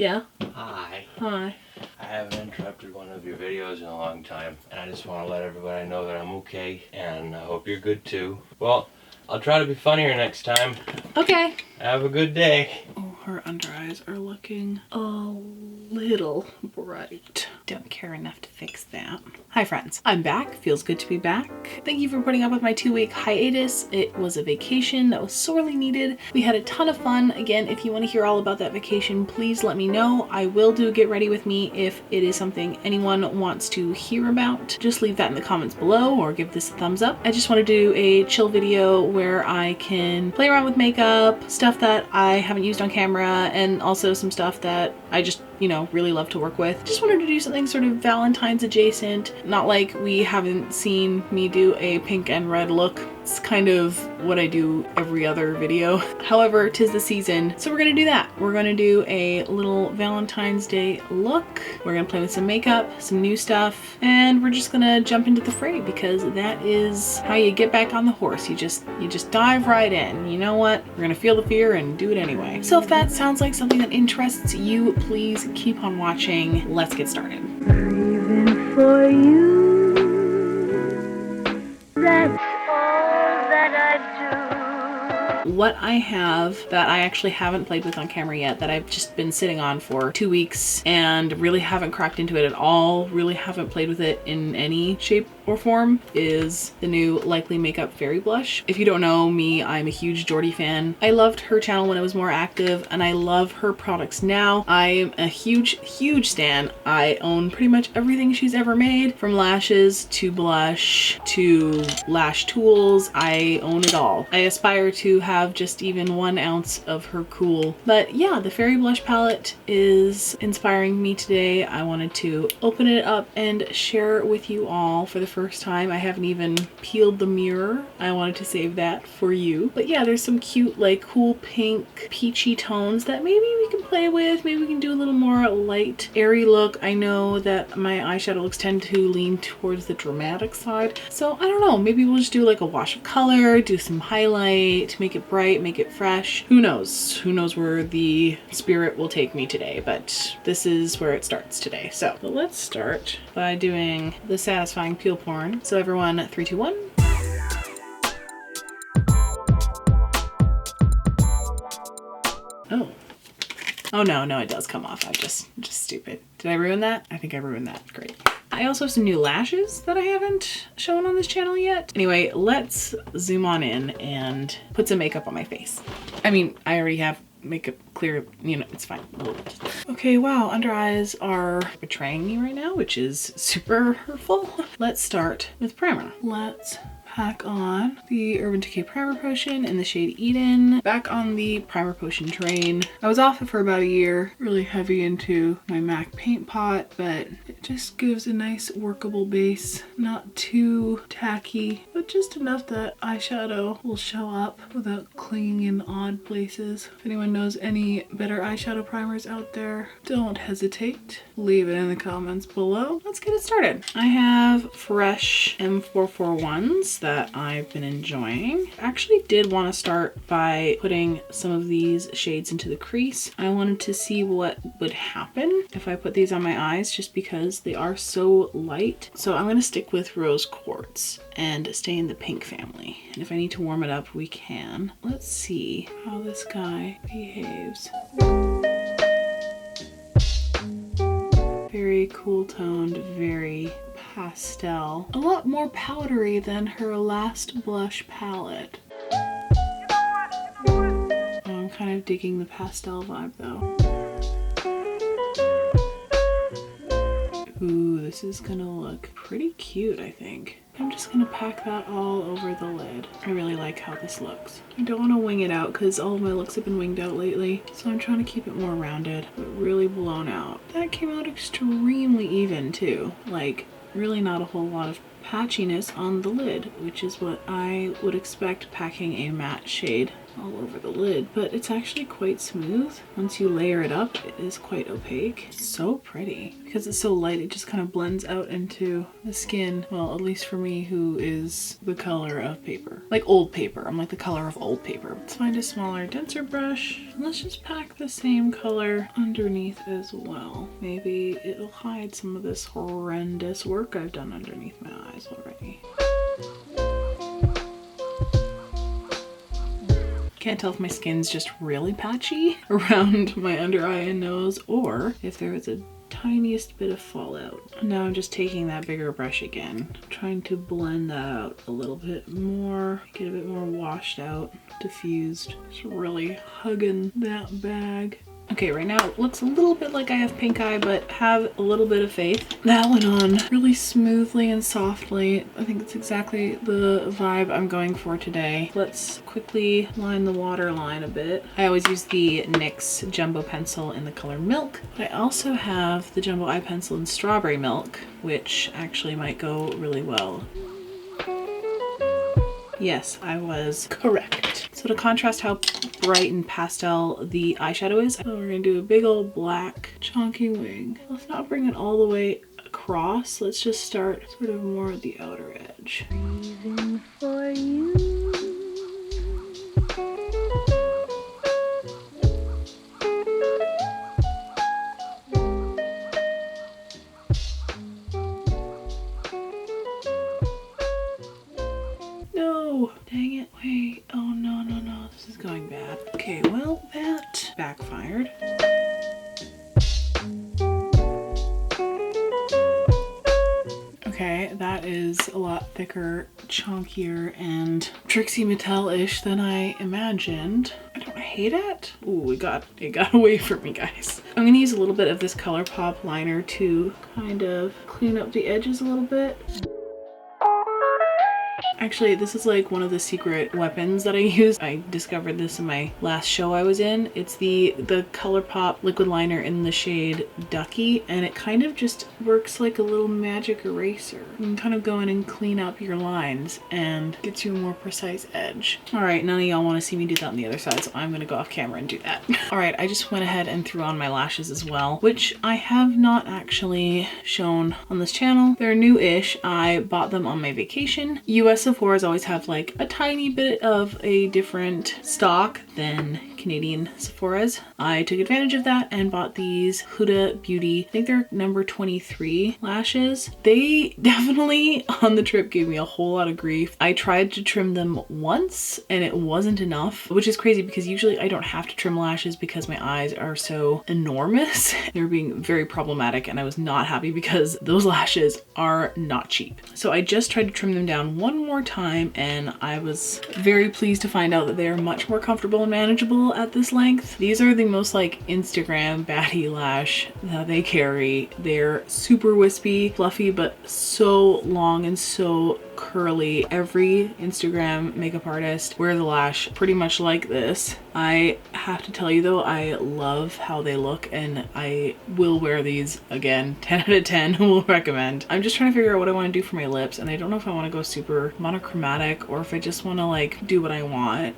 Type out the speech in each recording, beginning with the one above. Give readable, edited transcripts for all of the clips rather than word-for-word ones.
Yeah? Hi. Hi. I haven't interrupted one of your videos in a long time, and I just want to let everybody know that I'm okay, and I hope you're good too. Well, I'll try to be funnier next time. Okay. Have a good day. Oh, her under eyes are looking a little bright. Don't care enough to fix that. Hi friends, I'm back. Feels good to be back. Thank you for putting up with my 2-week hiatus. It was a vacation that was sorely needed. We had a ton of fun. Again, if you want to hear all about that vacation, please let me know. I will do Get Ready With Me if it is something anyone wants to hear about. Just leave that in the comments below or give this a thumbs up. I just want to do a chill video where I can play around with makeup, stuff that I haven't used on camera, and also some stuff that I just, you know, really love to work with. Just wanted to do something sort of Valentine's adjacent, not like we haven't seen me do a pink and red look. It's kind of what I do every other video. However, 'tis the season, so we're gonna do that. We're gonna do a little Valentine's Day look. We're gonna play with some makeup, some new stuff, and we're just gonna jump into the fray because that is how you get back on the horse. You just dive right in. You know what? We're gonna feel the fear and do it anyway. So if that sounds like something that interests you, please keep on watching. Let's get started. Breathing for you. That's all that I do. What I have that I actually haven't played with on camera yet, that I've just been sitting on for 2 weeks and really haven't cracked into it at all, really haven't played with it in any shape or form, is the new Likely Makeup Fairy Blush. If you don't know me, I'm a huge Jordy fan. I loved her channel when it was more active, and I love her products now. I'm a huge stan. I own pretty much everything she's ever made, from lashes to blush to lash tools. I own it all. I aspire to have just even 1 ounce of her cool. But yeah, the Fairy Blush palette is inspiring me today. I wanted to open it up and share it with you all for the first time. I haven't even peeled the mirror. I wanted to save that for you. But yeah, there's some cute, like, cool pink peachy tones that maybe we can play with. Maybe we can do a little more light, airy look. I know that my eyeshadow looks tend to lean towards the dramatic side. So I don't know, maybe we'll just do like a wash of color, do some highlight, make it bright, make it fresh. Who knows? Who knows where the spirit will take me today, but this is where it starts today. So let's start by doing the satisfying peel porn. So everyone, 3, 2, 1. Oh no, it does come off. I'm just stupid. Did I ruin that? I think I ruined that. Great. I also have some new lashes that I haven't shown on this channel yet. Anyway, let's zoom on in and put some makeup on my face. I mean, I already have makeup clear, you know, it's fine. Okay, wow, under eyes are betraying me right now, which is super hurtful. Let's start with primer. Let's pack on the Urban Decay Primer Potion in the shade Eden. Back on the primer potion train. I was off it for about a year, really heavy into my MAC paint pot, but it just gives a nice workable base. Not too tacky, but just enough that eyeshadow will show up without clinging in odd places. If anyone knows any better eyeshadow primers out there, don't hesitate. Leave it in the comments below. Let's get it started. I have fresh M441s that I've been enjoying. I actually did want to start by putting some of these shades into the crease. I wanted to see what would happen if I put these on my eyes, just because they are so light. So I'm going to stick with Rose Quartz and stay in the pink family. And if I need to warm it up, we can. Let's see how this guy behaves. Very cool toned, very pastel. A lot more powdery than her last blush palette. I'm kind of digging the pastel vibe though. Ooh, this is gonna look pretty cute, I think. I'm just gonna pack that all over the lid. I really like how this looks. I don't want to wing it out because all of my looks have been winged out lately, so I'm trying to keep it more rounded, but really blown out. That came out extremely even too. Like, really not a whole lot of patchiness on the lid, which is what I would expect packing a matte shade all over the lid, but it's actually quite smooth. Once you layer it up, it is quite opaque. It's so pretty. Because it's so light, it just kind of blends out into the skin. Well, at least for me, who is the color of paper. Like old paper. I'm like the color of old paper. Let's find a smaller, denser brush. And let's just pack the same color underneath as well. Maybe it'll hide some of this horrendous work I've done underneath my eyes already. Can't tell if my skin's just really patchy around my under eye and nose, or if there was a tiniest bit of fallout. Now I'm just taking that bigger brush again, trying to blend that out a little bit more, get a bit more washed out, diffused. Just really hugging that bag. Okay, right now it looks a little bit like I have pink eye, but have a little bit of faith. That went on really smoothly and softly. I think it's exactly the vibe I'm going for today. Let's quickly line the waterline a bit. I always use the NYX Jumbo Pencil in the color Milk. I also have the Jumbo Eye Pencil in Strawberry Milk, which actually might go really well. Yes, I was correct. So to contrast how bright and pastel the eyeshadow is, we're gonna do a big old black chunky wing. Let's not bring it all the way across. Let's just start sort of more at the outer edge. Breathing for you. No, dang it. Wait, oh no, no, no, this is going bad. Okay, well, that backfired. Okay, that is a lot thicker, chunkier, and Trixie Mattel-ish than I imagined. I don't hate it. Ooh, it got away from me, guys. I'm gonna use a little bit of this Colourpop liner to kind of clean up the edges a little bit. Actually, this is like one of the secret weapons that I use. I discovered this in my last show I was in. It's the Colourpop liquid liner in the shade Ducky, and it kind of just works like a little magic eraser. You can kind of go in and clean up your lines and gets you a more precise edge. All right, none of y'all want to see me do that on the other side, so I'm gonna go off camera and do that. All right, I just went ahead and threw on my lashes as well, which I have not actually shown on this channel. They're new-ish. I bought them on my vacation. US Sephora's always have like a tiny bit of a different stock than Canadian Sephora's. I took advantage of that and bought these Huda Beauty, I think they're number 23 lashes. They definitely on the trip gave me a whole lot of grief. I tried to trim them once and it wasn't enough, which is crazy because usually I don't have to trim lashes because my eyes are so enormous. They're being very problematic and I was not happy because those lashes are not cheap. So I just tried to trim them down one more time and I was very pleased to find out that they are much more comfortable and manageable at this length. These are the most like Instagram baddie lash that they carry. They're super wispy, fluffy, but so long and so curly. Every Instagram makeup artist wears a lash pretty much like this. I have to tell you though, I love how they look and I will wear these again. 10 out of 10 will recommend. I'm just trying to figure out what I want to do for my lips and I don't know if I want to go super monochromatic or if I just want to like do what I want.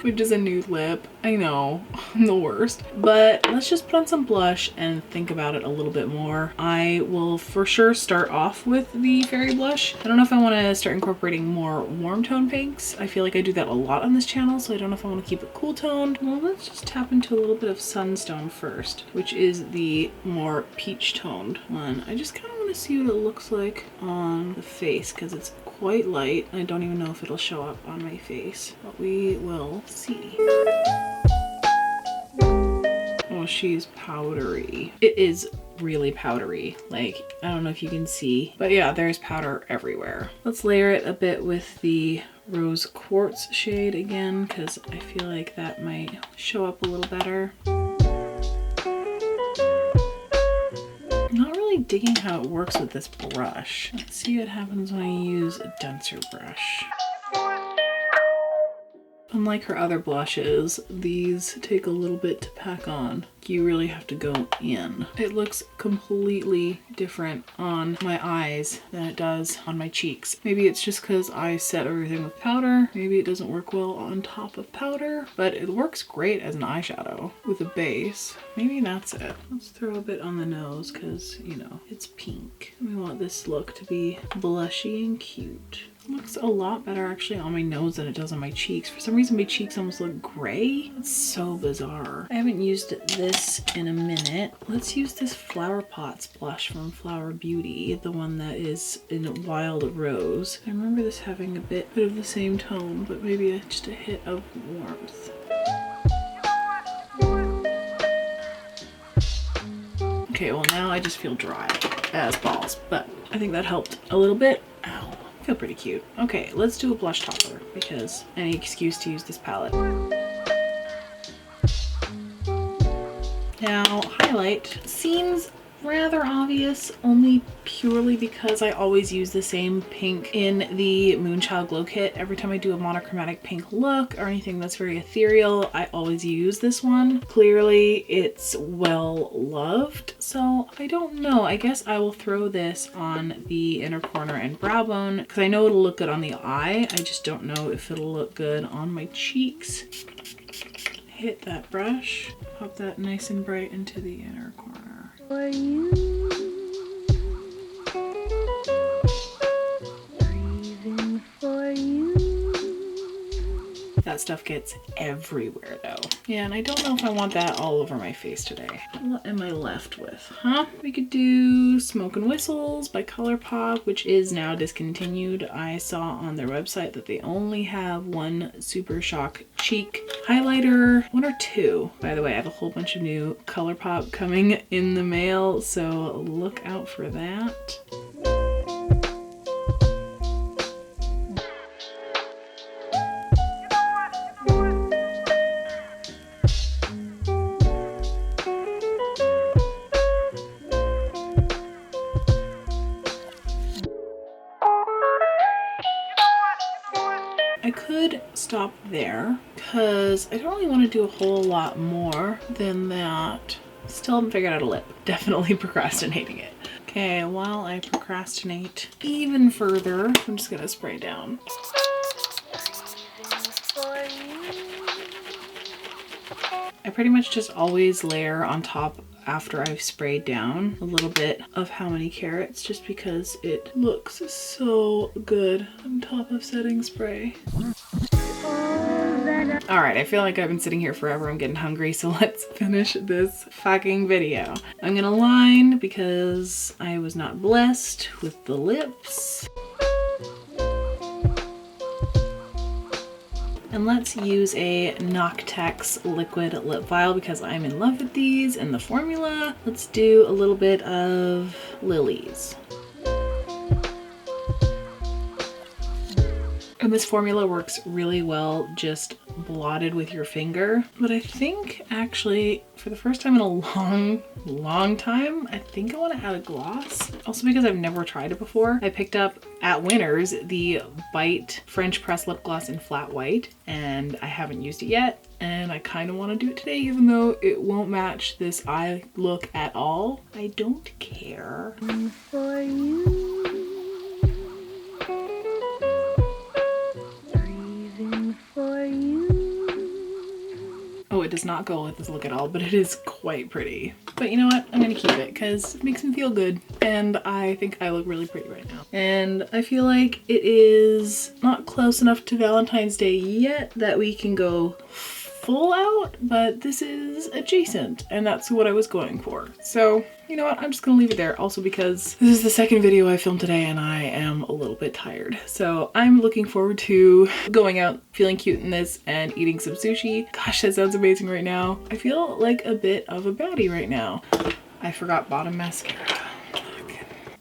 Which is a nude lip. I know, I'm the worst. But let's just put on some blush and think about it a little bit more. I will for sure start off with the Fairy Blush. I don't know if I want to start incorporating more warm tone pinks. I feel like I do that a lot on this channel, so I don't know if I want to keep it cool toned. Well, let's just tap into a little bit of Sunstone first, which is the more peach toned one. I just kind of want to see what it looks like on the face because it's quite light. I don't even know if it'll show up on my face, but we will see. Oh, she's powdery. It is really powdery. Like, I don't know if you can see, but yeah, there's powder everywhere. Let's layer it a bit with the Rose Quartz shade again, because I feel like that might show up a little better. Not really digging how it works with this brush. Let's see what happens when I use a denser brush. Unlike her other blushes, these take a little bit to pack on. You really have to go in. It looks completely different on my eyes than it does on my cheeks. Maybe it's just because I set everything with powder. Maybe it doesn't work well on top of powder, but it works great as an eyeshadow with a base. Maybe that's it. Let's throw a bit on the nose because, you know, it's pink. We want this look to be blushy and cute. Looks a lot better actually on my nose than it does on my cheeks. For some reason my cheeks almost look gray. It's so bizarre. I haven't used this in a minute. Let's use this Flower Pots blush from Flower Beauty, the one that is in Wild Rose. I remember this having a bit of the same tone, but maybe just a hit of warmth. Okay, well now I just feel dry as balls, but I think that helped a little bit. Ow. I feel pretty cute. Okay, let's do a blush topper because any excuse to use this palette. Now, highlight seems rather obvious only purely because I always use the same pink in the Moonchild Glow Kit. Every time I do a monochromatic pink look or anything that's very ethereal, I always use this one. Clearly it's well loved, so I don't know. I guess I will throw this on the inner corner and brow bone because I know it'll look good on the eye. I just don't know if it'll look good on my cheeks. Hit that brush, pop that nice and bright into the inner corner. For you, breathing for you. That stuff gets everywhere though. Yeah, and I don't know if I want that all over my face today. What am I left with, huh? We could do Smoke and Whistles by Colourpop, which is now discontinued. I saw on their website that they only have one Super Shock cheek highlighter, one or two. By the way, I have a whole bunch of new Colourpop coming in the mail, so look out for that. I could stop there because I don't really want to do a whole lot more than that. Still haven't figured out a lip. Definitely procrastinating it. Okay, while I procrastinate even further, I'm just gonna spray down. I pretty much just always layer on top after I've sprayed down a little bit of How Many Carats just because it looks so good on top of setting spray. Alright, I feel like I've been sitting here forever. I'm getting hungry, so let's finish this fucking video. I'm gonna line because I was not blessed with the lips. And let's use a Noctex liquid lip vial because I'm in love with these and the formula. Let's do a little bit of Lily's. And this formula works really well just blotted with your finger. But I think actually for the first time in a long time, I think I want to add a gloss. Also because I've never tried it before. I picked up at Winners the Bite French Press Lip Gloss in Flat White and I haven't used it yet. And I kind of want to do it today even though it won't match this eye look at all. I don't care. For you. Oh, it does not go with this look at all, but it is quite pretty. But you know what? I'm gonna keep it because it makes me feel good. And I think I look really pretty right now. And I feel like it is not close enough to Valentine's Day yet that we can go full out, but this is adjacent and that's what I was going for. So you know what, I'm just gonna leave it there also because this is the second video I filmed today and I am a little bit tired. So I'm looking forward to going out, feeling cute in this and eating some sushi. Gosh, that sounds amazing right now. I feel like a bit of a baddie right now. I forgot bottom mascara.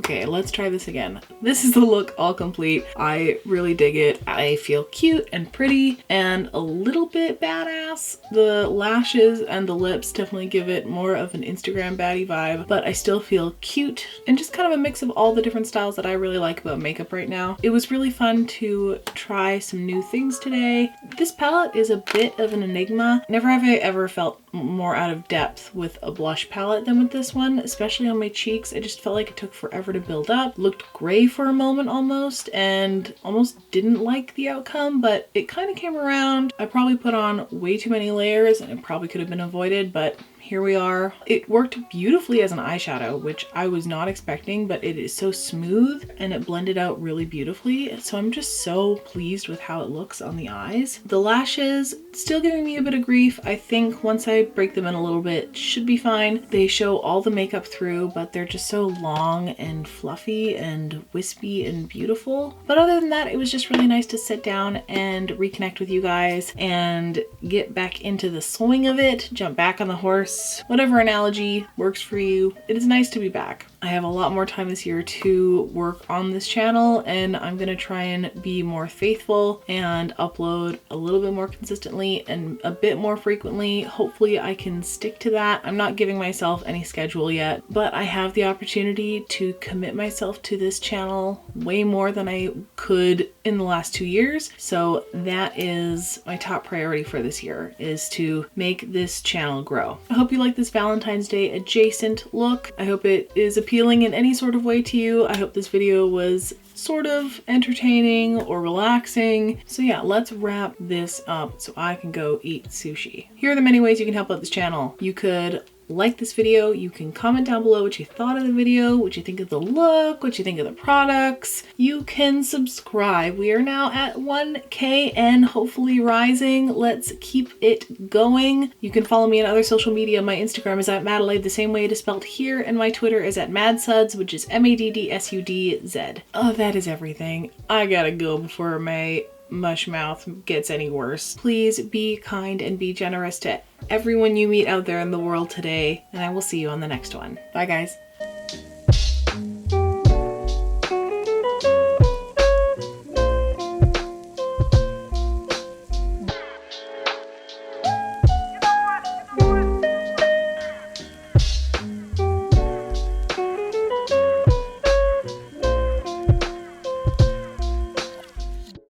Okay, let's try this again. This is the look all complete. I really dig it. I feel cute and pretty and a little bit badass. The lashes and the lips definitely give it more of an Instagram baddie vibe, but I still feel cute and just kind of a mix of all the different styles that I really like about makeup right now. It was really fun to try some new things today. This palette is a bit of an enigma. Never have I ever felt more out of depth with a blush palette than with this one, especially on my cheeks. I just felt like it took forever to build up. Looked gray for a moment almost, and almost didn't like the outcome, but it kind of came around. I probably put on way too many layers and it probably could have been avoided, but here we are. It worked beautifully as an eyeshadow, which I was not expecting, but it is so smooth and it blended out really beautifully. So I'm just so pleased with how it looks on the eyes. The lashes, still giving me a bit of grief. I think once I break them in a little bit, should be fine. They show all the makeup through, but they're just so long and fluffy and wispy and beautiful. But other than that, it was just really nice to sit down and reconnect with you guys and get back into the swing of it, jump back on the horse. Whatever analogy works for you. It is nice to be back. I have a lot more time this year to work on this channel, and I'm gonna try and be more faithful and upload a little bit more consistently and a bit more frequently. Hopefully I can stick to that. I'm not giving myself any schedule yet, but I have the opportunity to commit myself to this channel way more than I could in the last 2 years. So that is my top priority for this year, is to make this channel grow. I hope you like this Valentine's Day adjacent look. I hope it is appealing in any sort of way to you. I hope this video was sort of entertaining or relaxing. So yeah, let's wrap this up so I can go eat sushi. Here are the many ways you can help out this channel. You could like this video, you can comment down below what you thought of the video, what you think of the look, what you think of the products. You can subscribe. We are now at 1K and hopefully rising. Let's keep it going. You can follow me on other social media. My Instagram is at Madelaide, the same way it is spelled here, and my Twitter is at madsuds, which is MADDSUDZ. Oh, that is everything. I gotta go before my mush mouth gets any worse. Please be kind and be generous to everyone you meet out there in the world today, and I will see you on the next one. Bye guys.